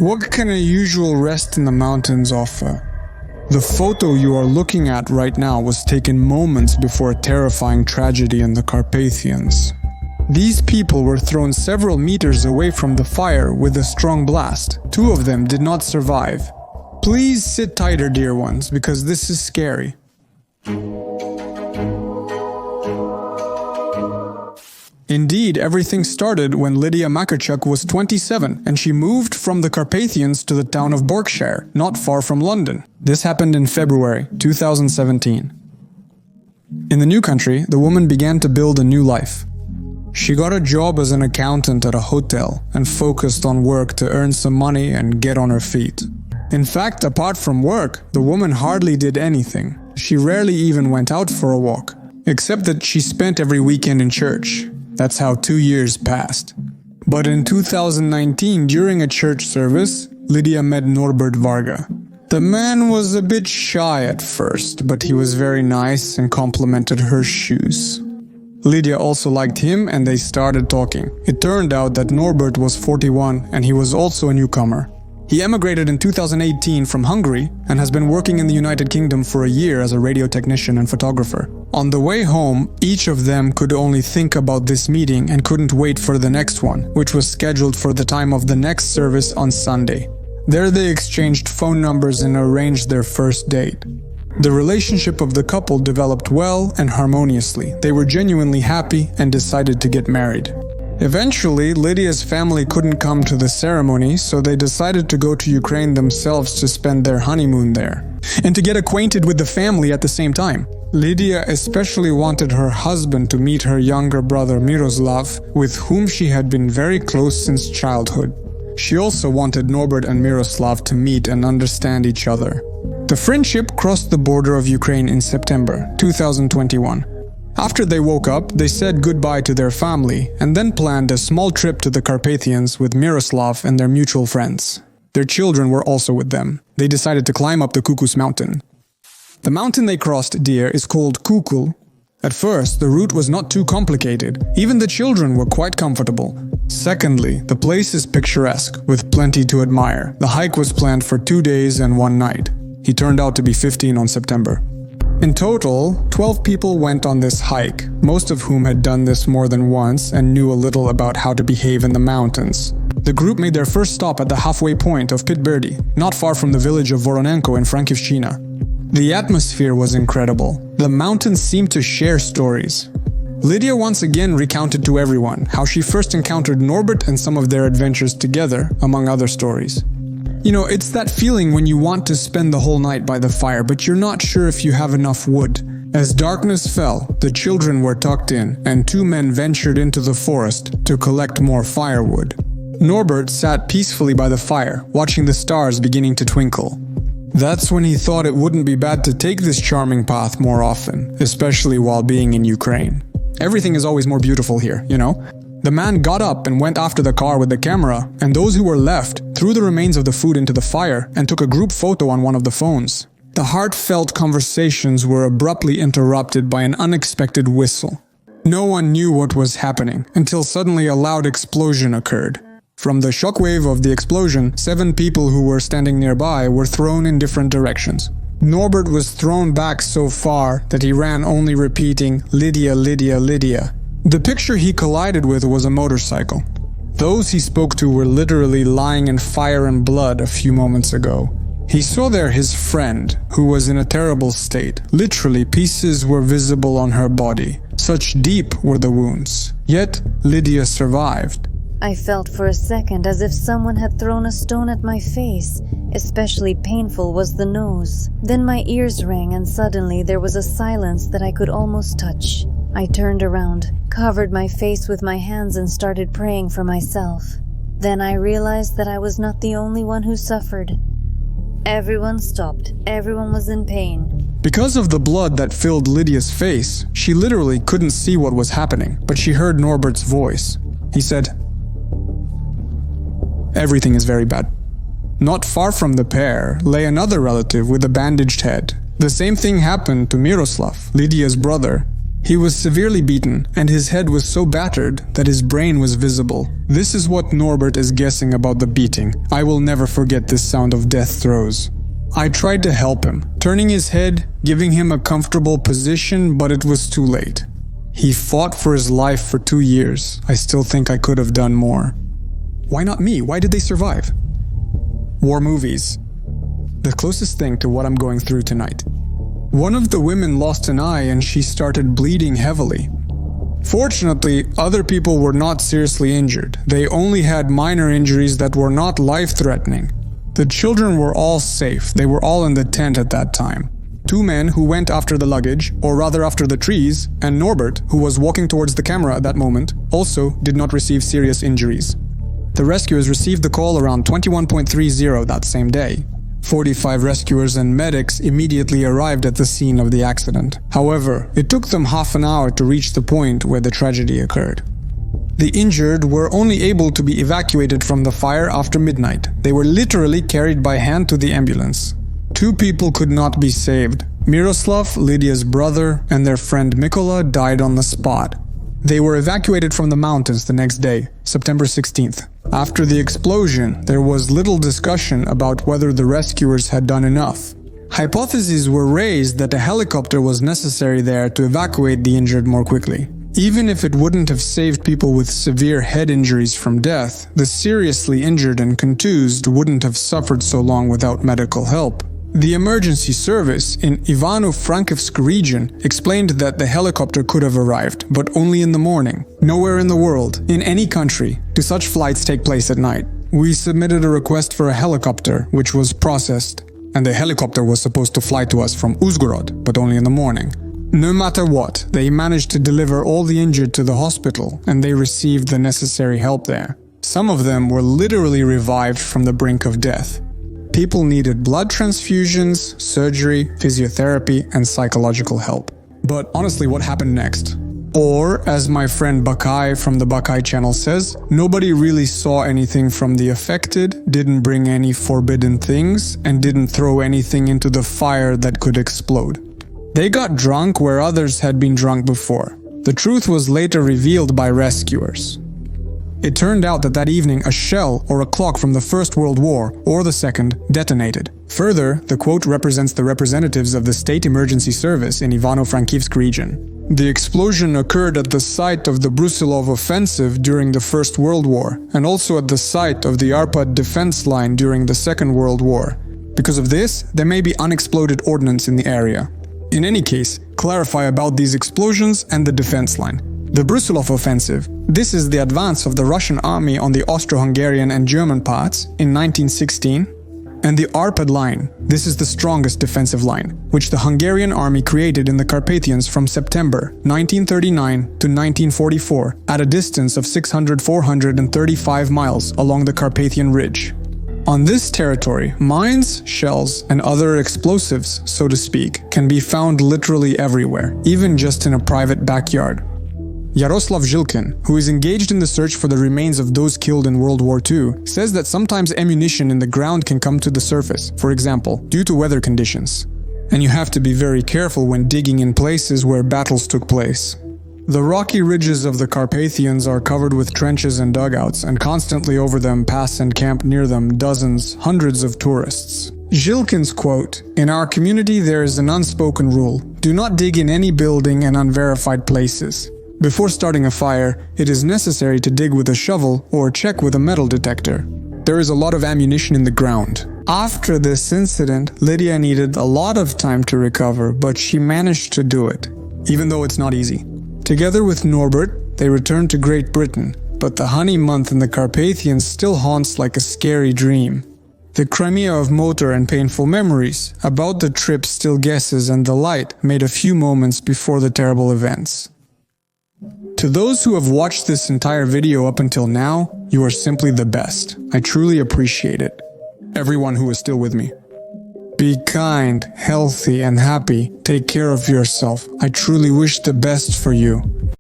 What can a usual rest in the mountains offer? The photo you are looking at right now was taken moments before a terrifying tragedy in the Carpathians. These people were thrown several meters away from the fire with a strong blast. 2 of them did not survive. Please sit tighter, dear ones, because this is scary. Indeed, everything started when Lydia Makarchuk was 27 and she moved from the Carpathians to the town of Berkshire, not far from London. This happened in February 2017. In the new country, the woman began to build a new life. She got a job as an accountant at a hotel and focused on work to earn some money and get on her feet. In fact, apart from work, the woman hardly did anything. She rarely even went out for a walk, except that she spent every weekend in church. That's how 2 years passed. But in 2019, during a church service, Lydia met Norbert Varga. The man was a bit shy at first, but he was very nice and complimented her shoes. Lydia also liked him and they started talking. It turned out that Norbert was 41 and he was also a newcomer. He emigrated in 2018 from Hungary and has been working in the United Kingdom for a year as a radio technician and photographer. On the way home, each of them could only think about this meeting and couldn't wait for the next one, which was scheduled for the time of the next service on Sunday. There they exchanged phone numbers and arranged their first date. The relationship of the couple developed well and harmoniously. They were genuinely happy and decided to get married. Eventually, Lydia's family couldn't come to the ceremony, so they decided to go to Ukraine themselves to spend their honeymoon there, and to get acquainted with the family at the same time. Lydia especially wanted her husband to meet her younger brother Miroslav, with whom she had been very close since childhood. She also wanted Norbert and Miroslav to meet and understand each other. The friendship crossed the border of Ukraine in September 2021. After they woke up, they said goodbye to their family and then planned a small trip to the Carpathians with Miroslav and their mutual friends. Their children were also with them. They decided to climb up the Kukus mountain. The mountain they crossed, dear, is called Kukul. At first, the route was not too complicated. Even the children were quite comfortable. Secondly, the place is picturesque, with plenty to admire. The hike was planned for 2 days and 1 night. He turned out to be 15 on September. In total, 12 people went on this hike, most of whom had done this more than once and knew a little about how to behave in the mountains. The group made their first stop at the halfway point of Pitberdy, not far from the village of Voronenko in Frankivshchina. The atmosphere was incredible. The mountains seemed to share stories. Lydia once again recounted to everyone how she first encountered Norbert and some of their adventures together, among other stories. You know, it's that feeling when you want to spend the whole night by the fire, but you're not sure if you have enough wood. As darkness fell, the children were tucked in, and 2 men ventured into the forest to collect more firewood. Norbert sat peacefully by the fire, watching the stars beginning to twinkle. That's when he thought it wouldn't be bad to take this charming path more often, especially while being in Ukraine. Everything is always more beautiful here, you know? The man got up and went after the car with the camera, and those who were left threw the remains of the food into the fire and took a group photo on one of the phones. The heartfelt conversations were abruptly interrupted by an unexpected whistle. No one knew what was happening until suddenly a loud explosion occurred. From the shockwave of the explosion, 7 people who were standing nearby were thrown in different directions. Norbert was thrown back so far that he ran only repeating, "Lydia, Lydia, Lydia." The picture he collided with was a motorcycle. Those he spoke to were literally lying in fire and blood a few moments ago. He saw there his friend, who was in a terrible state. Literally, pieces were visible on her body. Such deep were the wounds. Yet, Lydia survived. I felt for a second as if someone had thrown a stone at my face. Especially painful was the nose. Then my ears rang and suddenly there was a silence that I could almost touch. I turned around, covered my face with my hands and started praying for myself. Then I realized that I was not the only one who suffered. Everyone stopped. Everyone was in pain. Because of the blood that filled Lydia's face, she literally couldn't see what was happening, but she heard Norbert's voice. He said, "Everything is very bad." Not far from the pair lay another relative with a bandaged head. The same thing happened to Miroslav, Lydia's brother. He was severely beaten, and his head was so battered that his brain was visible. This is what Norbert is guessing about the beating. I will never forget this sound of death throes. I tried to help him, turning his head, giving him a comfortable position, but it was too late. He fought for his life for 2 years. I still think I could have done more. Why not me? Why did they survive? War movies. The closest thing to what I'm going through tonight. One of the women lost an eye and she started bleeding heavily. Fortunately, other people were not seriously injured. They only had minor injuries that were not life-threatening. The children were all safe. They were all in the tent at that time. 2 men who went after the luggage, or rather after the trees, and Norbert, who was walking towards the camera at that moment, also did not receive serious injuries. The rescuers received the call around 21:30 that same day. 45 rescuers and medics immediately arrived at the scene of the accident. However, it took them half an hour to reach the point where the tragedy occurred. The injured were only able to be evacuated from the fire after midnight. They were literally carried by hand to the ambulance. 2 people could not be saved. Miroslav, Lydia's brother, and their friend Mikola died on the spot. They were evacuated from the mountains the next day, September 16th. After the explosion, there was little discussion about whether the rescuers had done enough. Hypotheses were raised that a helicopter was necessary there to evacuate the injured more quickly. Even if it wouldn't have saved people with severe head injuries from death, the seriously injured and contused wouldn't have suffered so long without medical help. The emergency service in Ivano-Frankivsk region explained that the helicopter could have arrived, but only in the morning. Nowhere in the world, in any country, do such flights take place at night. We submitted a request for a helicopter, which was processed, and the helicopter was supposed to fly to us from Uzhgorod, but only in the morning. No matter what, they managed to deliver all the injured to the hospital, and they received the necessary help there. Some of them were literally revived from the brink of death. People needed blood transfusions, surgery, physiotherapy, and psychological help. But honestly, what happened next? Or, as my friend Bakai from the Bakai channel says, nobody really saw anything from the affected, didn't bring any forbidden things, and didn't throw anything into the fire that could explode. They got drunk where others had been drunk before. The truth was later revealed by rescuers. It turned out that evening a shell or a clock from the First World War, or the Second, detonated. Further, the quote represents the representatives of the State Emergency Service in Ivano-Frankivsk region. The explosion occurred at the site of the Brusilov offensive during the First World War, and also at the site of the Arpad defense line during the Second World War. Because of this, there may be unexploded ordnance in the area. In any case, clarify about these explosions and the defense line. The Brusilov offensive, this is the advance of the Russian army on the Austro-Hungarian and German parts in 1916, and the Arpad line, this is the strongest defensive line, which the Hungarian army created in the Carpathians from September 1939 to 1944 at a distance of 435 miles along the Carpathian Ridge. On this territory, mines, shells, and other explosives, so to speak, can be found literally everywhere, even just in a private backyard. Yaroslav Zhilkin, who is engaged in the search for the remains of those killed in World War II, says that sometimes ammunition in the ground can come to the surface, for example, due to weather conditions. And you have to be very careful when digging in places where battles took place. The rocky ridges of the Carpathians are covered with trenches and dugouts, and constantly over them pass and camp near them dozens, hundreds of tourists. Zhilkin's quote, "In our community there is an unspoken rule. Do not dig in any building and unverified places. Before starting a fire, it is necessary to dig with a shovel or check with a metal detector. There is a lot of ammunition in the ground." After this incident, Lydia needed a lot of time to recover, but she managed to do it, even though it's not easy. Together with Norbert, they returned to Great Britain, but the honey month in the Carpathians still haunts like a scary dream. The Crimea of motor and painful memories about the trip still guesses and the light made a few moments before the terrible events. To those who have watched this entire video up until now, you are simply the best. I truly appreciate it. Everyone who is still with me. Be kind, healthy, and happy. Take care of yourself. I truly wish the best for you.